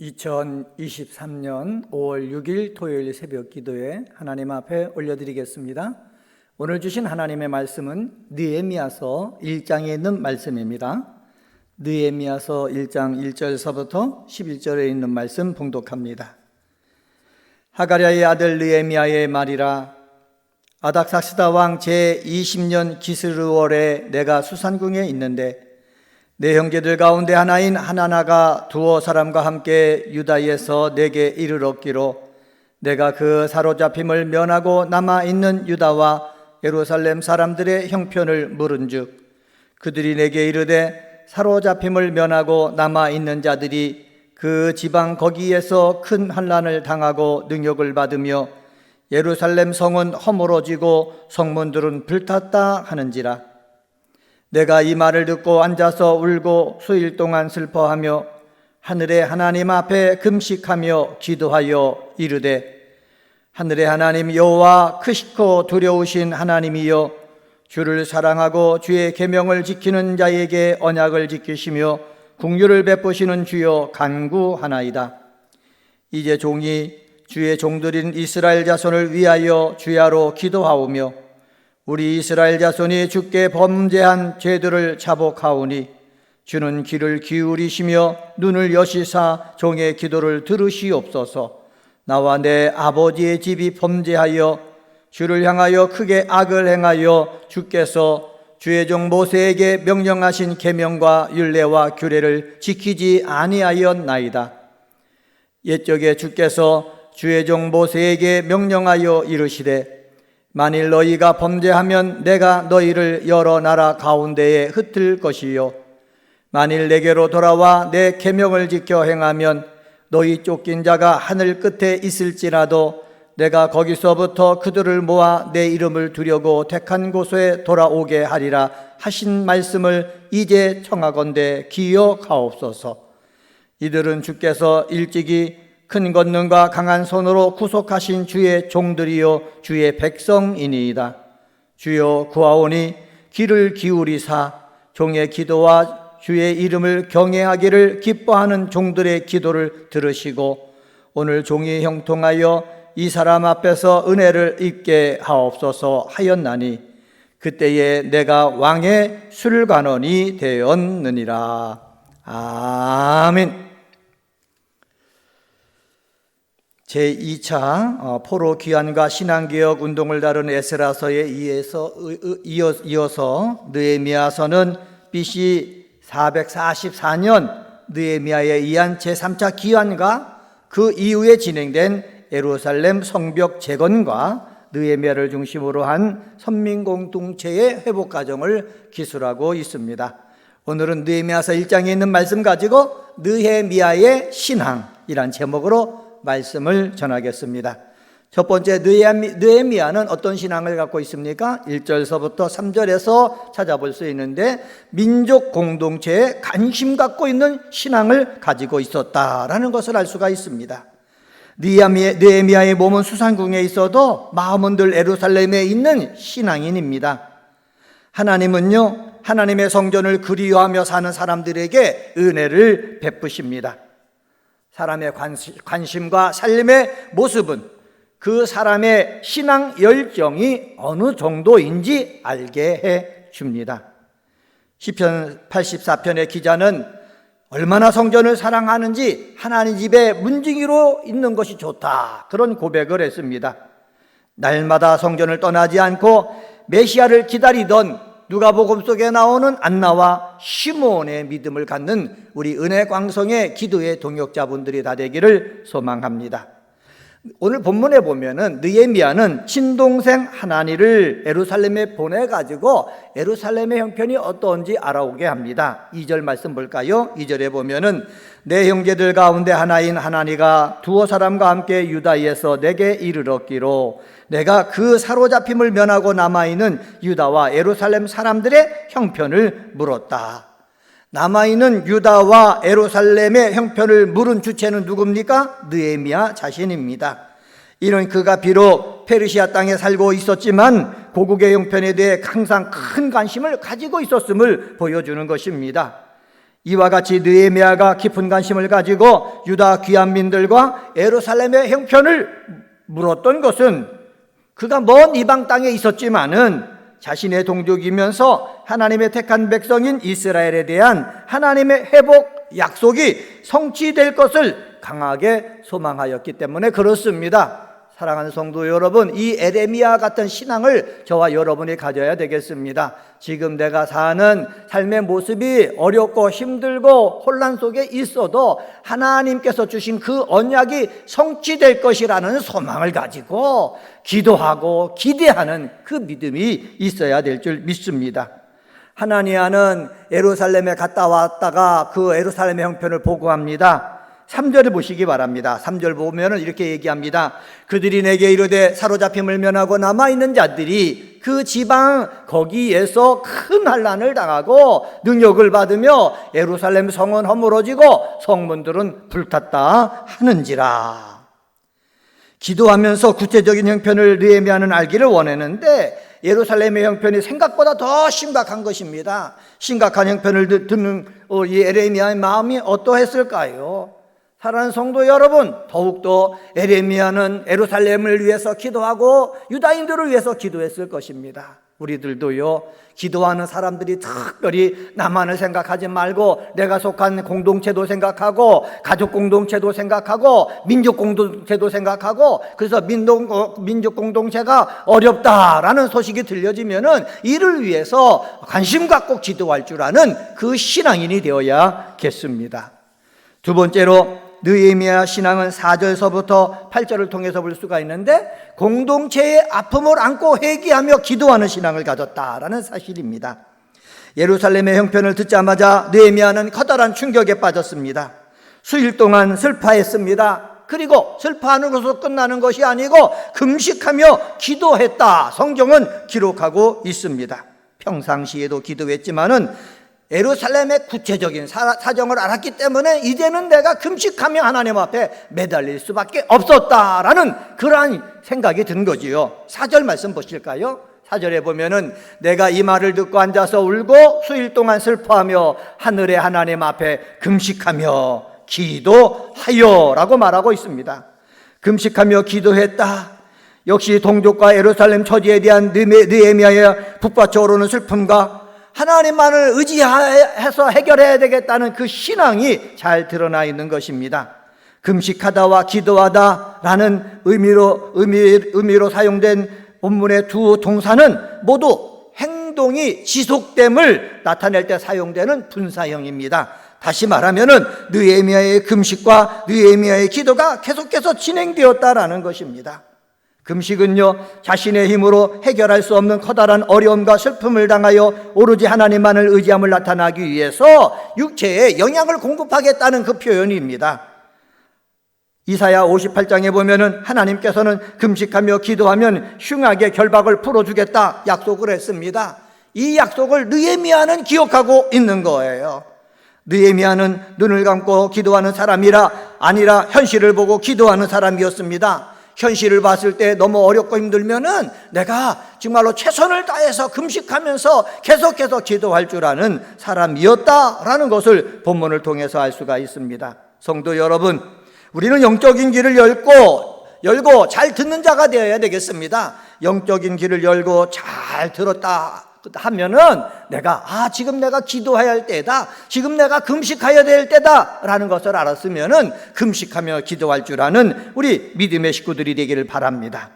2023년 5월 6일 토요일 새벽 기도에 하나님 앞에 올려드리겠습니다. 오늘 주신 하나님의 말씀은 느헤미야서 1장에 있는 말씀입니다. 느헤미야서 1장 1절서부터 11절에 있는 말씀 봉독합니다. 하가랴의 아들 느헤미야의 말이라. 아닥사스다 왕 제20년 기스르월에 내가 수산궁에 있는데 내 형제들 가운데 하나인 하나나가 두어 사람과 함께 유다에서 내게 이르렀기로 내가 그 사로잡힘을 면하고 남아있는 유다와 예루살렘 사람들의 형편을 물은즉 그들이 내게 이르되 사로잡힘을 면하고 남아있는 자들이 그 지방 거기에서 큰 환난을 당하고 능욕을 받으며 예루살렘 성은 허물어지고 성문들은 불탔다 하는지라. 내가 이 말을 듣고 앉아서 울고 수일 동안 슬퍼하며 하늘의 하나님 앞에 금식하며 기도하여 이르되 하늘의 하나님 여호와 크시고 두려우신 하나님이여 주를 사랑하고 주의 계명을 지키는 자에게 언약을 지키시며 긍휼을 베푸시는 주여 간구하나이다. 이제 종이 주의 종들인 이스라엘 자손을 위하여 주야로 기도하오며 우리 이스라엘 자손이 주께 범죄한 죄들을 자복하오니 주는 귀를 기울이시며 눈을 여시사 종의 기도를 들으시옵소서. 나와 내 아버지의 집이 범죄하여 주를 향하여 크게 악을 행하여 주께서 주의 종 모세에게 명령하신 계명과 율례와 규례를 지키지 아니하였나이다. 옛적에 주께서 주의 종 모세에게 명령하여 이르시되 만일 너희가 범죄하면 내가 너희를 여러 나라 가운데에 흩을 것이요 만일 내게로 돌아와 내 계명을 지켜 행하면 너희 쫓긴 자가 하늘 끝에 있을지라도 내가 거기서부터 그들을 모아 내 이름을 두려고 택한 곳에 돌아오게 하리라 하신 말씀을 이제 청하건대 기억하옵소서. 이들은 주께서 일찍이 큰 권능과 강한 손으로 구속하신 주의 종들이요 주의 백성이니이다. 주여 구하오니 귀를 기울이사 종의 기도와 주의 이름을 경외하기를 기뻐하는 종들의 기도를 들으시고 오늘 종이 형통하여 이 사람 앞에서 은혜를 입게 하옵소서 하였나니 그때에 내가 왕의 술관원이 되었느니라. 아멘. 제2차 포로 귀환과 신앙개혁 운동을 다룬 에스라서에 이어서 느헤미야서는 BC 444년 느헤미야에 의한 제3차 귀환과 그 이후에 진행된 예루살렘 성벽 재건과 느헤미야를 중심으로 한 선민공동체의 회복 과정을 기술하고 있습니다. 오늘은 느헤미야서 1장에 있는 말씀 가지고 느헤미야의 신앙이란 제목으로 말씀을 전하겠습니다. 첫 번째, 느헤미야는 어떤 신앙을 갖고 있습니까? 1절서부터 3절에서 찾아볼 수 있는데 민족 공동체에 관심 갖고 있는 신앙을 가지고 있었다라는 것을 알 수가 있습니다. 느헤미야의 몸은 수산궁에 있어도 마음은 늘 예루살렘에 있는 신앙인입니다. 하나님은요, 하나님의 성전을 그리워하며 사는 사람들에게 은혜를 베푸십니다. 사람의 관심과 삶의 모습은 그 사람의 신앙 열정이 어느 정도인지 알게 해 줍니다. 시편 84편의 기자는 얼마나 성전을 사랑하는지 하나님 집에 문지기로 있는 것이 좋다, 그런 고백을 했습니다. 날마다 성전을 떠나지 않고 메시아를 기다리던 누가복음 속에 나오는 안나와 시몬의 믿음을 갖는 우리 은혜광성의 기도의 동역자분들이 다 되기를 소망합니다. 오늘 본문에 보면은 느헤미야는 친동생 하나니를 예루살렘에 보내가지고 예루살렘의 형편이 어떤지 알아오게 합니다. 2절 말씀 볼까요? 2절에 보면은 내 형제들 가운데 하나인 하나니가 두어 사람과 함께 유다에서 내게 이르렀기로 내가 그 사로잡힘을 면하고 남아있는 유다와 예루살렘 사람들의 형편을 물었다. 남아있는 유다와 예루살렘의 형편을 물은 주체는 누굽니까? 느헤미야 자신입니다. 이는 그가 비록 페르시아 땅에 살고 있었지만 고국의 형편에 대해 항상 큰 관심을 가지고 있었음을 보여주는 것입니다. 이와 같이 느헤미야가 깊은 관심을 가지고 유다 귀환민들과 예루살렘의 형편을 물었던 것은 그가 먼 이방 땅에 있었지만은 자신의 동족이면서 하나님의 택한 백성인 이스라엘에 대한 하나님의 회복 약속이 성취될 것을 강하게 소망하였기 때문에 그렇습니다. 사랑하는 성도 여러분, 이 에레미야 같은 신앙을 저와 여러분이 가져야 되겠습니다. 지금 내가 사는 삶의 모습이 어렵고 힘들고 혼란 속에 있어도 하나님께서 주신 그 언약이 성취될 것이라는 소망을 가지고 기도하고 기대하는 그 믿음이 있어야 될 줄 믿습니다. 하나니아는 예루살렘에 갔다 왔다가 그 예루살렘의 형편을 보고합니다. 3절을 보시기 바랍니다. 3절 보면 이렇게 얘기합니다. 그들이 내게 이르되 사로잡힘을 면하고 남아있는 자들이 그 지방 거기에서 큰 환난을 당하고 능욕을 받으며 예루살렘 성은 허물어지고 성문들은 불탔다 하는지라. 기도하면서 구체적인 형편을 느헤미야는 알기를 원했는데 예루살렘의 형편이 생각보다 더 심각한 것입니다. 심각한 형편을 듣는 이 에레미야의 마음이 어떠했을까요? 사랑하는 성도 여러분, 더욱더 에레미야는 예루살렘을 위해서 기도하고 유다인들을 위해서 기도했을 것입니다. 우리들도요, 기도하는 사람들이 특별히 나만을 생각하지 말고 내가 속한 공동체도 생각하고 가족 공동체도 생각하고 민족 공동체도 생각하고, 그래서 민족 공동체가 어렵다라는 소식이 들려지면은 이를 위해서 관심 갖고 기도할 줄 아는 그 신앙인이 되어야겠습니다. 두 번째로 느헤미야 신앙은 4절서부터 8절을 통해서 볼 수가 있는데 공동체의 아픔을 안고 회개하며 기도하는 신앙을 가졌다라는 사실입니다. 예루살렘의 형편을 듣자마자 느헤미야는 커다란 충격에 빠졌습니다. 수일 동안 슬퍼했습니다. 그리고 슬퍼하는 것으로 끝나는 것이 아니고 금식하며 기도했다, 성경은 기록하고 있습니다. 평상시에도 기도했지만은 예루살렘의 구체적인 사정을 알았기 때문에 이제는 내가 금식하며 하나님 앞에 매달릴 수밖에 없었다라는 그러한 생각이 든 거지요. 4절 말씀 보실까요? 4절에 보면은 내가 이 말을 듣고 앉아서 울고 수일 동안 슬퍼하며 하늘의 하나님 앞에 금식하며 기도하여 라고 말하고 있습니다. 금식하며 기도했다. 역시 동족과 예루살렘 처지에 대한 느헤미야의 북받쳐 오르는 슬픔과 하나님만을 의지해서 해결해야 되겠다는 그 신앙이 잘 드러나 있는 것입니다. 금식하다와 기도하다라는 의미로 사용된 본문의 두 동사는 모두 행동이 지속됨을 나타낼 때 사용되는 분사형입니다. 다시 말하면은 느헤미야의 금식과 느헤미야의 기도가 계속해서 진행되었다라는 것입니다. 금식은요, 자신의 힘으로 해결할 수 없는 커다란 어려움과 슬픔을 당하여 오로지 하나님만을 의지함을 나타나기 위해서 육체에 영양을 공급하겠다는 그 표현입니다. 이사야 58장에 보면은 하나님께서는 금식하며 기도하면 흉악의 결박을 풀어주겠다 약속을 했습니다. 이 약속을 느헤미야는 기억하고 있는 거예요. 느헤미야는 눈을 감고 기도하는 사람이라 아니라 현실을 보고 기도하는 사람이었습니다. 현실을 봤을 때 너무 어렵고 힘들면은 내가 정말로 최선을 다해서 금식하면서 계속해서 기도할 줄 아는 사람이었다라는 것을 본문을 통해서 알 수가 있습니다. 성도 여러분, 우리는 영적인 길을 열고 잘 듣는 자가 되어야 되겠습니다. 영적인 길을 열고 잘 들었다 하면은 지금 내가 기도해야 할 때다, 지금 내가 금식해야 될 때다 라는 것을 알았으면은 금식하며 기도할 줄 아는 우리 믿음의 식구들이 되기를 바랍니다.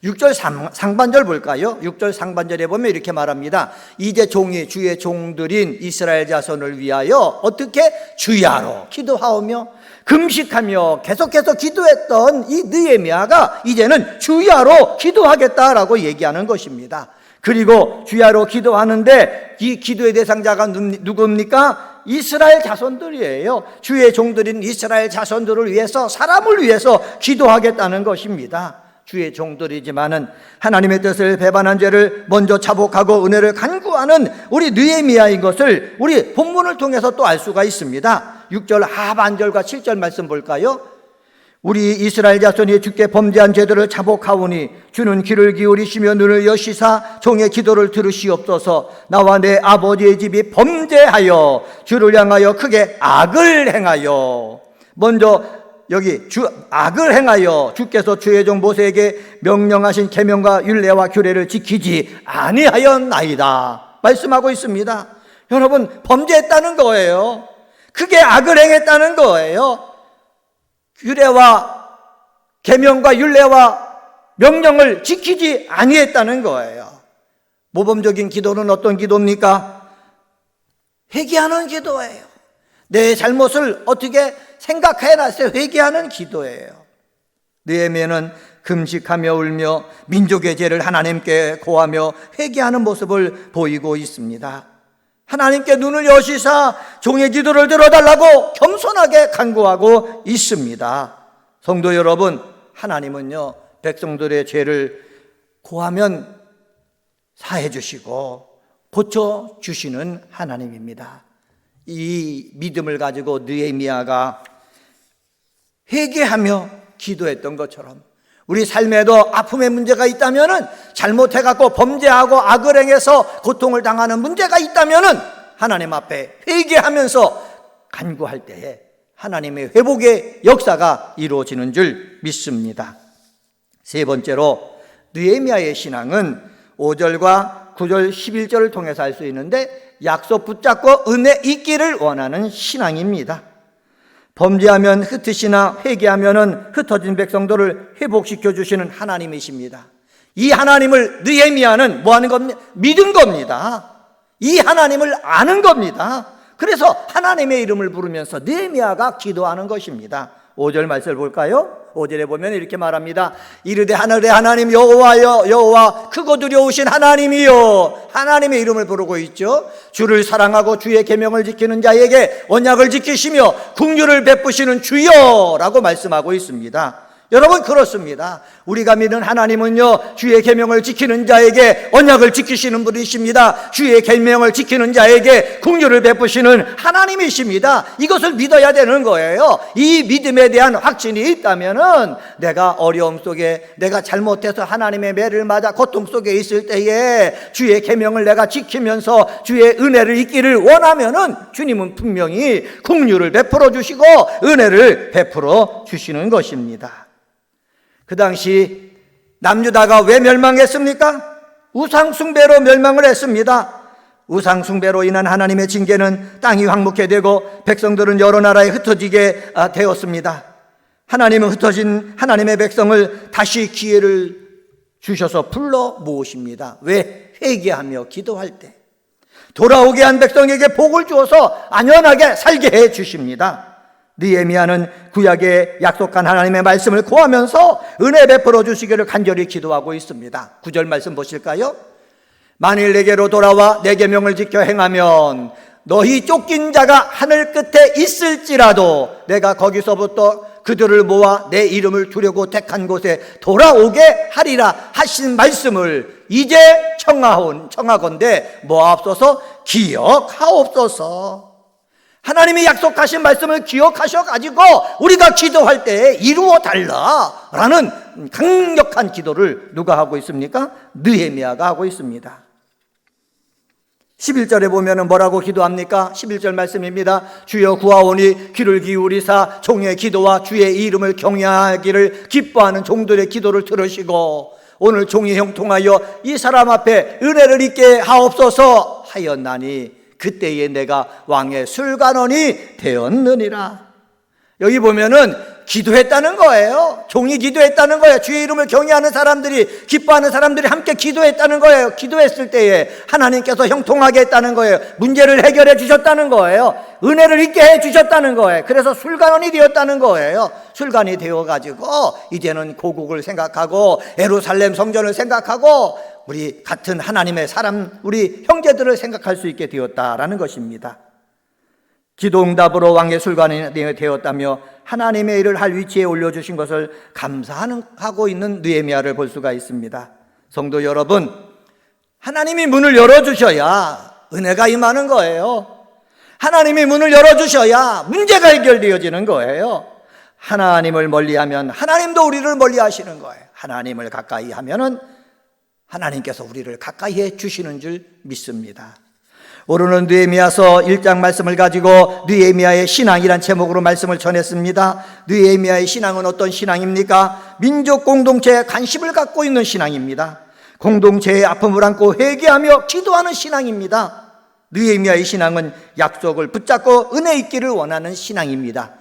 6절 상반절 볼까요? 6절 상반절에 보면 이렇게 말합니다. 이제 주의 종들인 이스라엘 자손을 위하여 어떻게 주야로 기도하오며 금식하며 계속해서 기도했던 이 느헤미야가 이제는 주야로 기도하겠다라고 얘기하는 것입니다. 그리고 주야로 기도하는데 이 기도의 대상자가 누굽니까? 이스라엘 자손들이에요. 주의 종들인 이스라엘 자손들을 위해서, 사람을 위해서 기도하겠다는 것입니다. 주의 종들이지만은 하나님의 뜻을 배반한 죄를 먼저 자복하고 은혜를 간구하는 우리 느헤미야인 것을 우리 본문을 통해서 또 알 수가 있습니다. 6절 하반절과 7절 말씀 볼까요? 우리 이스라엘 자손이 주께 범죄한 죄들을 자복하오니 주는 귀를 기울이시며 눈을 여시사 종의 기도를 들으시옵소서. 나와 내 아버지의 집이 범죄하여 주를 향하여 크게 악을 행하여, 먼저 여기 악을 행하여 주께서 주의 종 모세에게 명령하신 계명과 율례와 규례를 지키지 아니하였나이다 말씀하고 있습니다. 여러분, 범죄했다는 거예요. 크게 악을 행했다는 거예요. 규례와 계명과 율례와 명령을 지키지 아니했다는 거예요. 모범적인 기도는 어떤 기도입니까? 회개하는 기도예요. 내 잘못을 어떻게 생각해놨어요? 회개하는 기도예요. 느헤미야는 금식하며 울며 민족의 죄를 하나님께 고하며 회개하는 모습을 보이고 있습니다. 하나님께 눈을 여시사 종의 기도를 들어달라고 겸손하게 간구하고 있습니다. 성도 여러분, 하나님은요, 백성들의 죄를 고하면 사해 주시고 고쳐 주시는 하나님입니다. 이 믿음을 가지고 느헤미야가 회개하며 기도했던 것처럼 우리 삶에도 아픔의 문제가 있다면은, 잘못해갖고 범죄하고 악을 행해서 고통을 당하는 문제가 있다면은 하나님 앞에 회개하면서 간구할 때에 하나님의 회복의 역사가 이루어지는 줄 믿습니다. 세 번째로, 느헤미야의 신앙은 5절과 9절 11절을 통해서 알 수 있는데, 약속 붙잡고 은혜 있기를 원하는 신앙입니다. 범죄하면 흩으시나 회개하면은 흩어진 백성들을 회복시켜 주시는 하나님이십니다. 이 하나님을 느헤미야는 뭐 하는 겁니까? 믿은 겁니다. 이 하나님을 아는 겁니다. 그래서 하나님의 이름을 부르면서 느헤미야가 기도하는 것입니다. 5절 말씀을 볼까요? 5절에 보면 이렇게 말합니다. 이르되 하늘의 하나님 여호와여, 여호와 크고 두려우신 하나님이요. 하나님의 이름을 부르고 있죠. 주를 사랑하고 주의 계명을 지키는 자에게 언약을 지키시며 긍휼을 베푸시는 주여라고 말씀하고 있습니다. 여러분, 그렇습니다. 우리가 믿는 하나님은요, 주의 계명을 지키는 자에게 언약을 지키시는 분이십니다. 주의 계명을 지키는 자에게 긍휼을 베푸시는 하나님이십니다. 이것을 믿어야 되는 거예요. 이 믿음에 대한 확신이 있다면은 내가 어려움 속에, 내가 잘못해서 하나님의 매를 맞아 고통 속에 있을 때에 주의 계명을 내가 지키면서 주의 은혜를 잊기를 원하면은 주님은 분명히 긍휼을 베풀어 주시고 은혜를 베풀어 주시는 것입니다. 그 당시 남유다가 왜 멸망했습니까? 우상숭배로 멸망을 했습니다. 우상숭배로 인한 하나님의 징계는 땅이 황무케 되고 백성들은 여러 나라에 흩어지게 되었습니다. 하나님은 흩어진 하나님의 백성을 다시 기회를 주셔서 불러 모으십니다. 왜? 회개하며 기도할 때 돌아오게 한 백성에게 복을 주어서 안전하게 살게 해 주십니다. 느헤미야는 구약에 약속한 하나님의 말씀을 구하면서 은혜 베풀어 주시기를 간절히 기도하고 있습니다. 9절 말씀 보실까요? 만일 내게로 돌아와 내 계명을 지켜 행하면 너희 쫓긴 자가 하늘 끝에 있을지라도 내가 거기서부터 그들을 모아 내 이름을 두려고 택한 곳에 돌아오게 하리라 하신 말씀을 이제 청하건대 뭐하옵소서? 기억하옵소서. 하나님이 약속하신 말씀을 기억하셔가지고 우리가 기도할 때 이루어 달라라는 강력한 기도를 누가 하고 있습니까? 느헤미야가 하고 있습니다. 11절에 보면 뭐라고 기도합니까? 11절 말씀입니다. 주여 구하오니 귀를 기울이사 종의 기도와 주의 이름을 경외하기를 기뻐하는 종들의 기도를 들으시고 오늘 종이 형통하여 이 사람 앞에 은혜를 있게 하옵소서 하였나니 그때에 내가 왕의 술관원이 되었느니라. 여기 보면은 기도했다는 거예요. 종이 기도했다는 거예요. 주의 이름을 경외하는 사람들이, 기뻐하는 사람들이 함께 기도했다는 거예요. 기도했을 때에 하나님께서 형통하게 했다는 거예요. 문제를 해결해 주셨다는 거예요. 은혜를 있게 해 주셨다는 거예요. 그래서 술관원이 되었다는 거예요. 술관이 되어가지고 이제는 고국을 생각하고 예루살렘 성전을 생각하고 우리 같은 하나님의 사람, 우리 형제들을 생각할 수 있게 되었다라는 것입니다. 기도응답으로 왕의 술관이 되었다며 하나님의 일을 할 위치에 올려주신 것을 감사하고 있는 느헤미야를 볼 수가 있습니다. 성도 여러분, 하나님이 문을 열어주셔야 은혜가 임하는 거예요. 하나님이 문을 열어주셔야 문제가 해결되어지는 거예요. 하나님을 멀리하면 하나님도 우리를 멀리하시는 거예요. 하나님을 가까이 하면은 하나님께서 우리를 가까이 해 주시는 줄 믿습니다. 오늘은 느헤미야서 1장 말씀을 가지고 느헤미야의 신앙이란 제목으로 말씀을 전했습니다. 느헤미야의 신앙은 어떤 신앙입니까? 민족 공동체에 관심을 갖고 있는 신앙입니다. 공동체의 아픔을 안고 회개하며 기도하는 신앙입니다. 느헤미야의 신앙은 약속을 붙잡고 은혜 있기를 원하는 신앙입니다.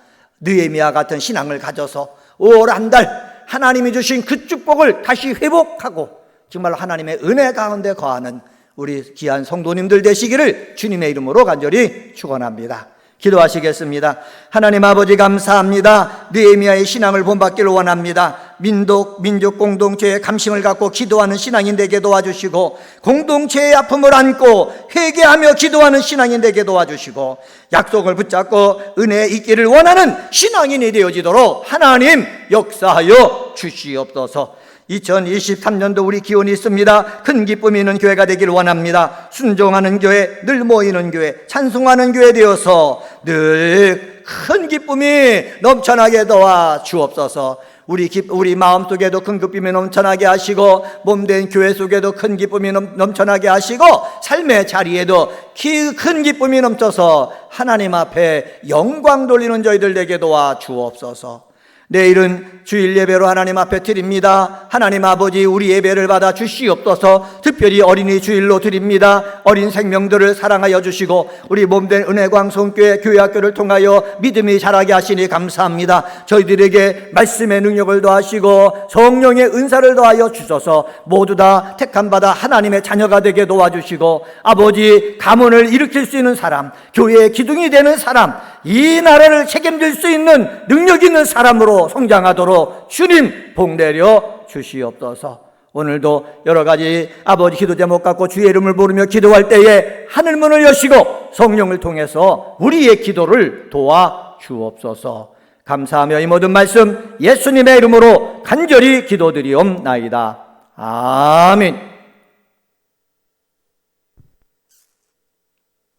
느헤미야 같은 신앙을 가져서 올 한 달 하나님이 주신 그 축복을 다시 회복하고 정말 하나님의 은혜 가운데 거하는 우리 귀한 성도님들 되시기를 주님의 이름으로 간절히 축원합니다. 기도하시겠습니다. 하나님 아버지 감사합니다. 느헤미야의 신앙을 본받기를 원합니다. 민족 공동체의 감심을 갖고 기도하는 신앙인 되게 도와주시고, 공동체의 아픔을 안고 회개하며 기도하는 신앙인 되게 도와주시고, 약속을 붙잡고 은혜에 있기를 원하는 신앙인이 되어지도록 하나님 역사하여 주시옵소서. 2023년도 우리 기원이 있습니다. 큰 기쁨이 있는 교회가 되기를 원합니다. 순종하는 교회, 늘 모이는 교회, 찬송하는 교회 되어서 늘 큰 기쁨이 넘쳐나게 도와 주옵소서. 우리 마음속에도 큰 기쁨이 넘쳐나게 하시고, 몸된 교회 속에도 큰 기쁨이 넘쳐나게 하시고, 삶의 자리에도 큰 기쁨이 넘쳐서 하나님 앞에 영광 돌리는 저희들 되게 도와 주옵소서. 내일은 주일 예배로 하나님 앞에 드립니다. 하나님 아버지, 우리 예배를 받아 주시옵소서. 특별히 어린이 주일로 드립니다. 어린 생명들을 사랑하여 주시고, 우리 몸된 은혜광성교회 교회학교를 통하여 믿음이 자라게 하시니 감사합니다. 저희들에게 말씀의 능력을 더하시고 성령의 은사를 더하여 주셔서 모두 다 택함받아 하나님의 자녀가 되게 도와주시고, 아버지, 가문을 일으킬 수 있는 사람, 교회의 기둥이 되는 사람, 이 나라를 책임질 수 있는 능력 있는 사람으로 성장하도록 주님 복 내려 주시옵소서. 오늘도 여러 가지 아버지 기도 제목 갖고 주의 이름을 부르며 기도할 때에 하늘문을 여시고 성령을 통해서 우리의 기도를 도와 주옵소서. 감사하며 이 모든 말씀 예수님의 이름으로 간절히 기도드리옵나이다. 아멘.